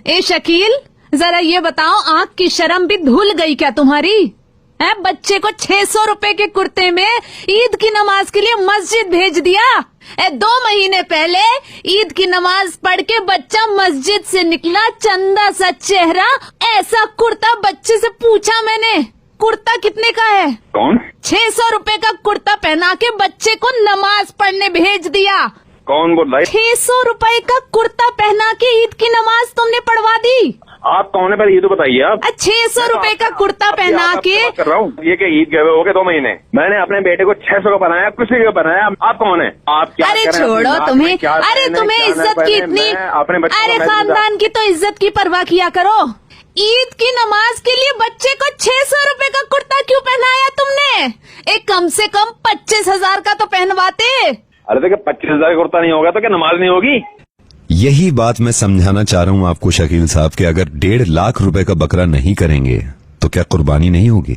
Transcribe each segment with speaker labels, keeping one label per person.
Speaker 1: ए शकील, जरा ये बताओ, आँख की शर्म भी धुल गई क्या तुम्हारी? है बच्चे को 600 रुपए के कुर्ते में ईद की नमाज के लिए मस्जिद भेज दिया। 2 महीने पहले ईद की नमाज पढ़ के बच्चा मस्जिद से निकला, चंदा सा चेहरा, ऐसा कुर्ता। बच्चे से पूछा मैंने, कुर्ता कितने का है?
Speaker 2: कौन?
Speaker 1: 600 रुपए का कुर्ता पहना के बच्चे को नमाज पढ़ने भेज दिया।
Speaker 2: कौन बोल रहा है?
Speaker 1: 600 रुपए का कुर्ता पहना के ईद की नमाज तुमने पढ़वा दी।
Speaker 2: आप कौन है? पहले ये तो बताइए आप।
Speaker 1: 600 रुपए का कुर्ता पहना के
Speaker 2: कर रहा हूँ। ये क्या ईद गए हो गए 2 महीने? मैंने अपने बेटे को 600 का बनाया, किसी का बनाया। आप कौन है? आप क्या?
Speaker 1: अरे छोड़ो तुम्हें, अरे तुम्हें इज्जत की इतनी, अरे खानदान की तो इज्जत की परवाह किया करो। ईद की नमाज के लिए बच्चे को 600 रुपए का कुर्ता क्यों पहनाया तुमने? एक कम से कम 25,000 का तो पहनवाते।
Speaker 2: अरे देखिए 25,000 का कुर्ता नहीं होगा तो क्या नमाज नहीं होगी?
Speaker 3: यही बात मैं समझाना चाह रहा हूँ आपको शकील साहब कि अगर 1.5 लाख रुपए का बकरा नहीं करेंगे तो क्या कुर्बानी नहीं होगी?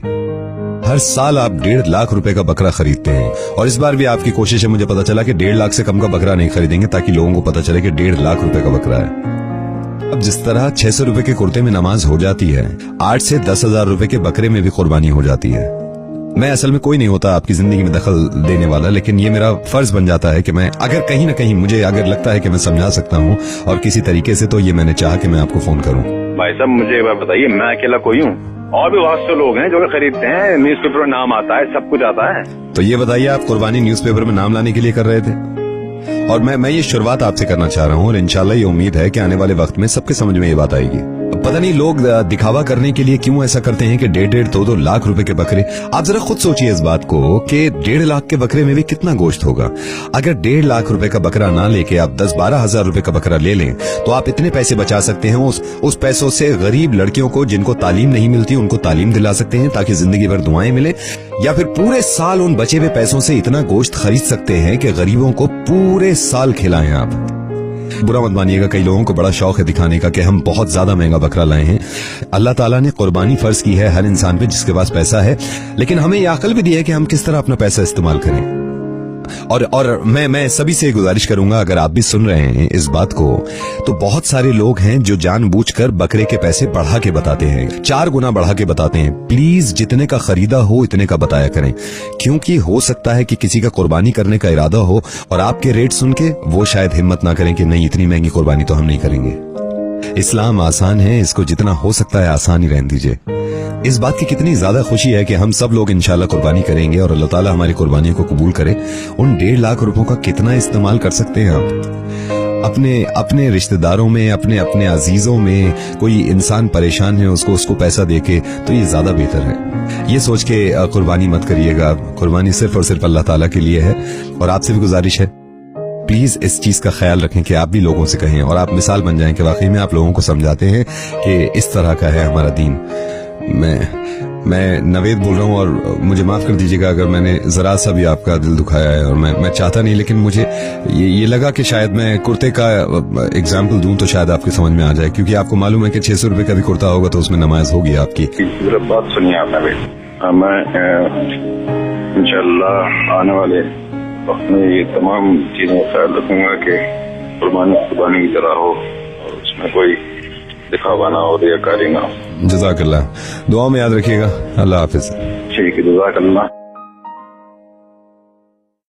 Speaker 3: हर साल आप 1.5 लाख रुपए का बकरा खरीदते हैं और इस बार भी आपकी कोशिश है, मुझे पता चला कि 1.5 लाख से कम का बकरा नहीं खरीदेंगे ताकि लोगों को पता चले कि 1.5 लाख रुपए का बकरा है। अब जिस तरह 600 रुपए के कुर्ते में नमाज हो जाती है, 8 से 10,000 रुपए के बकरे में भी कुर्बानी हो जाती है। मैं असल में कोई नहीं होता आपकी जिंदगी में दखल देने वाला, लेकिन ये मेरा फर्ज बन जाता है कि मैं अगर कहीं ना कहीं मुझे अगर लगता है कि मैं समझा सकता हूँ और किसी तरीके से, तो ये मैंने चाहा कि मैं आपको फोन करूँ।
Speaker 2: भाई साहब मुझे एक बार बताइए, मैं अकेला कोई हूँ? और भी बहुत से लोग हैं जो खरीदते हैं, न्यूज़पेपर में नाम आता है, सब कुछ आता है।
Speaker 3: तो ये बताइए, आप कुर्बानी न्यूज़पेपर में नाम लाने के लिए कर रहे थे? और मैं ये शुरुआत आपसे करना चाह रहा हूँ और इंशाल्लाह ये उम्मीद है कि आने वाले वक्त में सबके समझ में ये बात आएगी। पता नहीं लोग दिखावा करने के लिए क्यों ऐसा करते हैं कि 1.5, 2 लाख रुपए के बकरे। आप जरा खुद सोचिए इस बात को कि 1.5 लाख के बकरे में भी कितना गोश्त होगा। अगर 1.5 लाख रुपए का बकरा ना लेके आप 10-12 हजार रुपए का बकरा ले लें तो आप इतने पैसे बचा सकते हैं। उस पैसों से गरीब लड़कियों को जिनको तालीम नहीं मिलती उनको तालीम दिला सकते हैं ताकि जिंदगी भर दुआएं मिले, या फिर पूरे साल उन बचे हुए पैसों से इतना गोश्त खरीद सकते हैं कि गरीबों को पूरे साल खिलाएं आप। बुरा मत मानिएगा, कई लोगों को बड़ा शौक है दिखाने का कि हम बहुत ज्यादा महंगा बकरा लाए हैं। अल्लाह ताला ने कुर्बानी फर्ज की है हर इंसान पे जिसके पास पैसा है, लेकिन हमें यह अकल भी दी है कि हम किस तरह अपना पैसा इस्तेमाल करें। और मैं सभी से गुजारिश करूंगा, अगर आप भी सुन रहे हैं इस बात को, तो बहुत सारे लोग हैं जो जानबूझकर बकरे के पैसे बढ़ा के बताते हैं, 4 गुना बढ़ा के बताते हैं। प्लीज जितने का खरीदा हो इतने का बताया करें, क्योंकि हो सकता है कि किसी का कुर्बानी करने का इरादा हो और आपके रेट सुन के वो शायद हिम्मत ना करें कि नहीं इतनी महंगी कुर्बानी तो हम नहीं करेंगे। इस्लाम आसान है, इसको जितना हो सकता है आसान ही रहने दीजिए। इस बात की कितनी ज्यादा खुशी है कि हम सब लोग इंशाल्लाह कुर्बानी करेंगे और अल्लाह ताला हमारी कुर्बानी को कबूल करे। उन 1.5 लाख रुपयों का कितना इस्तेमाल कर सकते हैं आप अपने रिश्तेदारों में, अपने अजीजों में। कोई इंसान परेशान है, उसको पैसा देके, तो ये ज्यादा बेहतर है। ये सोच के कुर्बानी मत करिएगा। कुर्बानी सिर्फ और सिर्फ अल्लाह ताला के लिए है। और आपसे भी गुजारिश है, प्लीज इस चीज का ख्याल रखें कि आप भी लोगों से कहें और आप मिसाल बन जाएं कि वाकई में आप लोगों को समझाते हैं कि इस तरह का है हमारा दीन। मैं नवेद बोल रहा हूँ और मुझे माफ कर दीजिएगा अगर मैंने जरा सा भी आपका दिल दुखाया है, और मैं चाहता नहीं, लेकिन मुझे ये लगा कि शायद मैं कुर्ते का एग्जाम्पल दूं तो शायद आपकी समझ में आ जाए, क्योंकि आपको मालूम है कि 600 रुपए का भी कुर्ता होगा तो उसमें नमाज होगी आपकी।
Speaker 2: बात सुनिए आप नवेद, मैं इंशाल्लाह आने वाले वक्त में ये तमाम चीजों का ख्याल रखूंगा कि कुर्बानी की तरह हो और उसमें कोई दिखावा ना हो, रियाकारी ना हो।
Speaker 3: जज़ाकल्लाह, दुआ में याद रखिएगा। अल्लाह हाफिज।
Speaker 2: ठीक है, जज़ाकल्लाह।